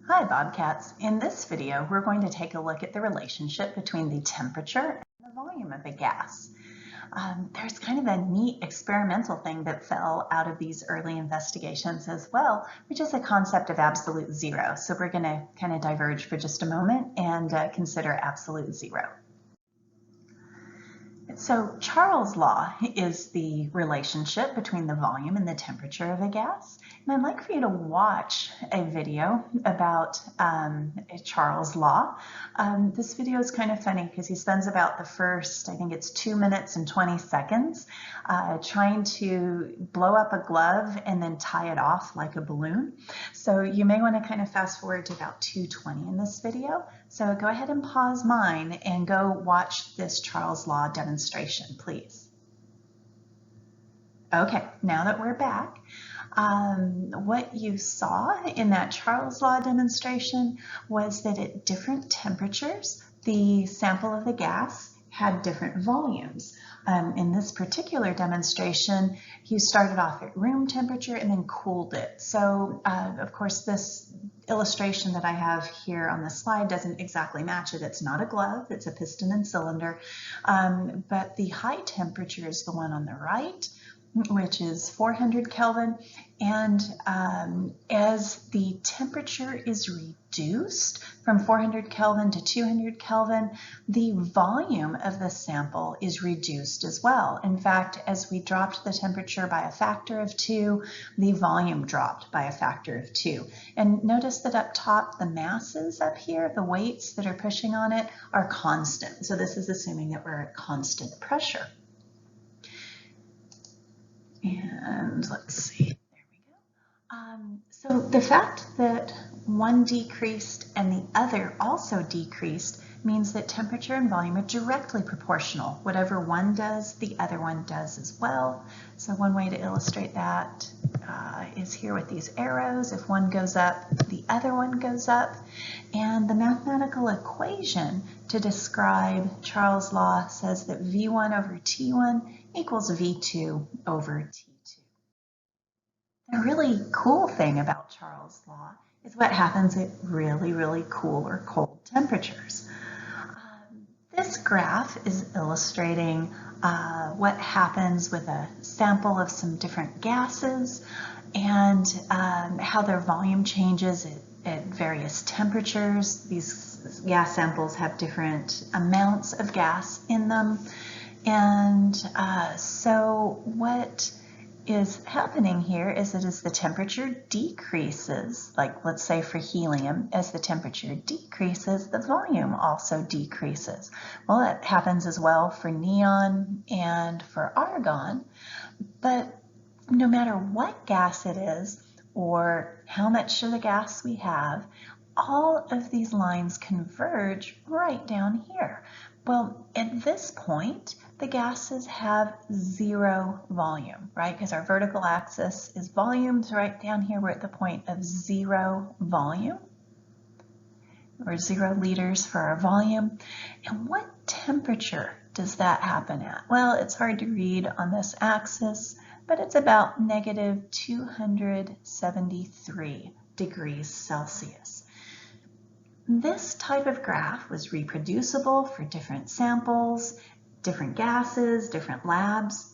Hi Bobcats. In this video, we're going to take a look at the relationship between the temperature and the volume of a gas. There's kind of a neat experimental thing that fell out of these early investigations as well, which is the concept of absolute zero. So we're going to kind of diverge for just a moment and consider absolute zero. So Charles' law is the relationship between the volume and the temperature of a gas. And I'd like for you to watch a video about Charles' law. This video is kind of funny because he spends about the first, I think it's 2 minutes and 20 seconds, trying to blow up a glove and then tie it off like a balloon. So you may want to kind of fast forward to about 2:20 in this video. So go ahead and pause mine and go watch this Charles' law demonstration, please. Okay, now that we're back, what you saw in that Charles' law demonstration was that at different temperatures, the sample of the gas had different volumes. In this particular demonstration, you started off at room temperature and then cooled it. So, of course, this illustration that I have here on the slide doesn't exactly match it. It's not a glove, it's a piston and cylinder, but the high temperature is the one on the right, which is 400 Kelvin. And as the temperature is reduced from 400 Kelvin to 200 Kelvin, the volume of the sample is reduced as well. In fact, as we dropped the temperature by a factor of 2, the volume dropped by a factor of 2. And notice that up top, the masses up here, the weights that are pushing on it, are constant. So this is assuming that we're at constant pressure. And let's see, there we go. So the fact that one decreased and the other also decreased means that temperature and volume are directly proportional. Whatever one does, the other one does as well. So one way to illustrate that is here with these arrows. If one goes up, the other one goes up. And the mathematical equation to describe Charles' law says that V1 over T1 equals V2 over T2. The really cool thing about Charles' law is what happens at really, really cool or cold temperatures. This graph is illustrating what happens with a sample of some different gases and how their volume changes at various temperatures. These gas samples have different amounts of gas in them. And so what is happening here is that as the temperature decreases, like let's say for helium, as the temperature decreases, the volume also decreases. Well, that happens as well for neon and for argon, but no matter what gas it is or how much of the gas we have, all of these lines converge right down here. Well, at this point, the gases have zero volume, right? Because our vertical axis is volume. So right down here, we're at the point of zero volume, or 0 liters for our volume. And what temperature does that happen at? Well, it's hard to read on this axis, but it's about negative 273 degrees Celsius. This type of graph was reproducible for different samples, different gases, different labs,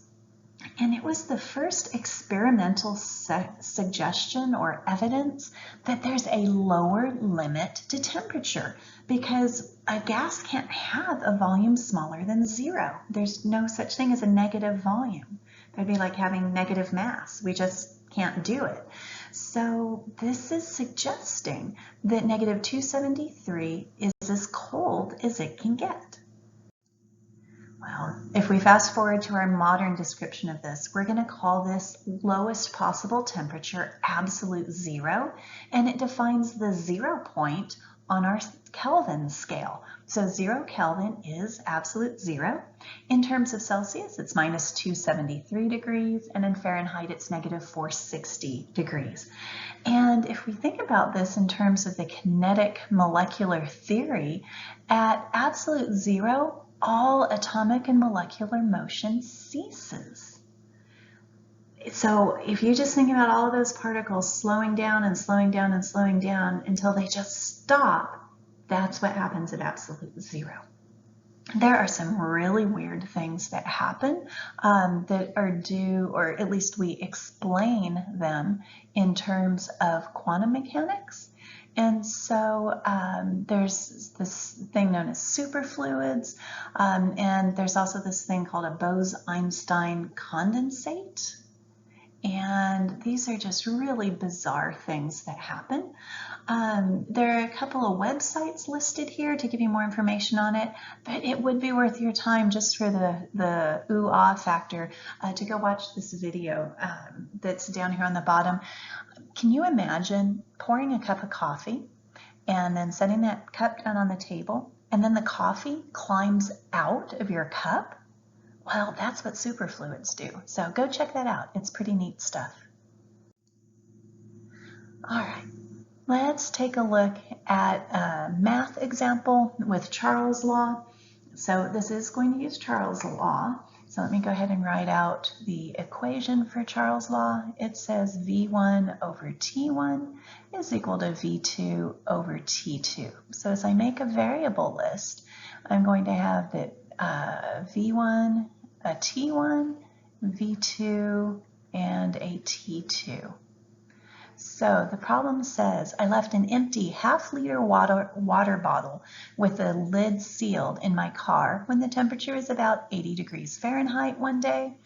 and it was the first experimental suggestion or evidence that there's a lower limit to temperature because a gas can't have a volume smaller than 0. There's no such thing as a negative volume. That'd be like having negative mass. We just can't do it. So this is suggesting that negative 273 is as cold as it can get. Well, if we fast forward to our modern description of this, we're going to call this lowest possible temperature absolute zero, and it defines the 0 point on our Kelvin scale. So 0 Kelvin is absolute zero. In terms of Celsius, it's minus 273 degrees, and in Fahrenheit, it's negative 460 degrees. And if we think about this in terms of the kinetic molecular theory, at absolute zero, all atomic and molecular motion ceases. So if you just think about all of those particles slowing down and slowing down and slowing down until they just stop, that's what happens at absolute zero. There are some really weird things that happen that are due, or at least we explain them in terms of quantum mechanics. And so there's this thing known as superfluids, and there's also this thing called a Bose-Einstein condensate. And these are just really bizarre things that happen. There are a couple of websites listed here to give you more information on it, but it would be worth your time just for the ooh-ah factor to go watch this video that's down here on the bottom. Can you imagine pouring a cup of coffee and then setting that cup down on the table, and then the coffee climbs out of your cup? Well, that's what superfluids do. So go check that out. It's pretty neat stuff. All right, let's take a look at a math example with Charles' law. So this is going to use Charles' law. So let me go ahead and write out the equation for Charles' law. It says V1 over T1 is equal to V2 over T2. So as I make a variable list, I'm going to have that V1, a T1, V2, and a T2. So the problem says I left an empty half-liter water bottle with the lid sealed in my car when the temperature is about 80 degrees Fahrenheit one day.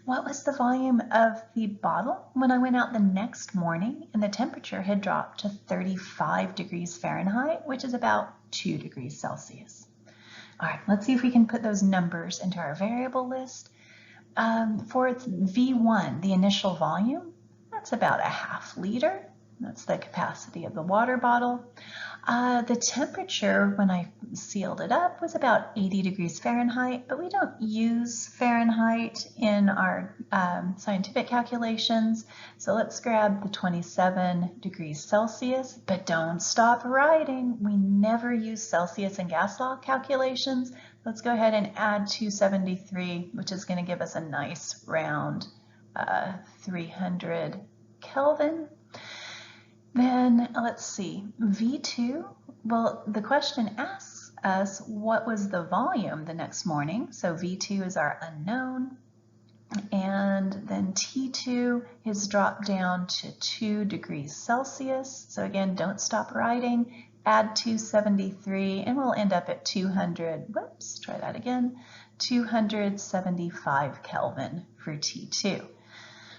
What was the volume of the bottle when I went out the next morning and the temperature had dropped to 35 degrees Fahrenheit, which is about 2 degrees Celsius? All right, let's see if we can put those numbers into our variable list. For its V1, the initial volume, that's about a half liter. That's the capacity of the water bottle. The temperature when I sealed it up was about 80 degrees Fahrenheit, but we don't use Fahrenheit in our scientific calculations. So let's grab the 27 degrees Celsius, but don't stop writing. We never use Celsius in gas law calculations. Let's go ahead and add 273, which is going to give us a nice round 300 Kelvin. Then let's see, V2, well, the question asks us what was the volume the next morning. So V2 is our unknown. And then T2 is dropped down to 2 degrees Celsius. So again, don't stop writing. Add 273 and we'll end up at 200, whoops, try that again, 275 Kelvin for T2.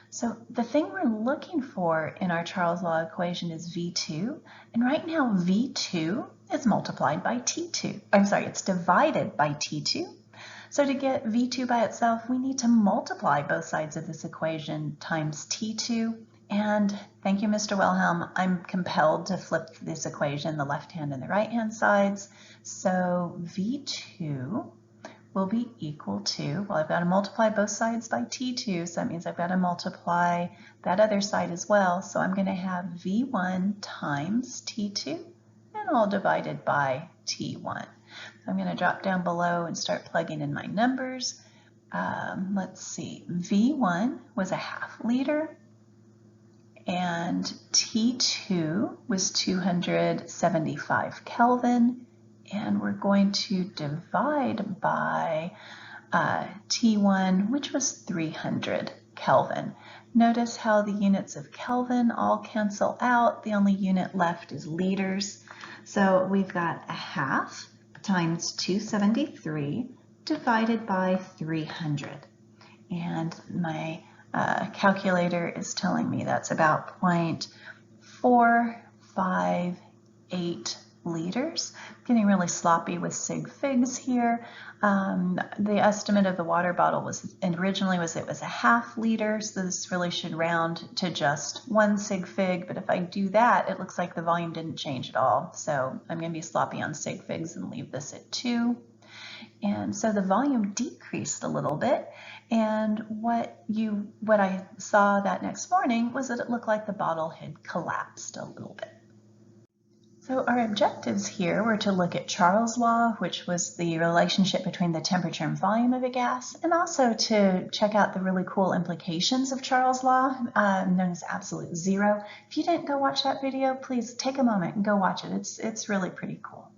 So the thing we're looking for in our Charles' law equation is V2, and right now V2 is multiplied by T2. I'm sorry, it's divided by T2. So to get V2 by itself, we need to multiply both sides of this equation times T2. And thank you, Mr. Wilhelm, I'm compelled to flip this equation, the left hand and the right hand sides. So V2 will be equal to, well, I've got to multiply both sides by T2, so that means I've got to multiply that other side as well. So I'm going to have V1 times T2 and all divided by T1. So I'm going to drop down below and start plugging in my numbers. Let's see, V1 was a half liter and T2 was 275 Kelvin. And we're going to divide by T1, which was 300 Kelvin. Notice how the units of Kelvin all cancel out. The only unit left is liters. So we've got a half times 273 divided by 300. And my calculator is telling me that's about 0.458 liters. Getting really sloppy with sig figs here. The estimate of the water bottle was originally it was a half liter, so this really should round to just 1 sig fig, but if I do that, it looks like the volume didn't change at all. So I'm going to be sloppy on sig figs and leave this at 2. And so the volume decreased a little bit, and what I saw that next morning was that it looked like the bottle had collapsed a little bit. So our objectives here were to look at Charles' law, which was the relationship between the temperature and volume of a gas, and also to check out the really cool implications of Charles' law, known as absolute zero. If you didn't go watch that video, please take a moment and go watch it. It's really pretty cool.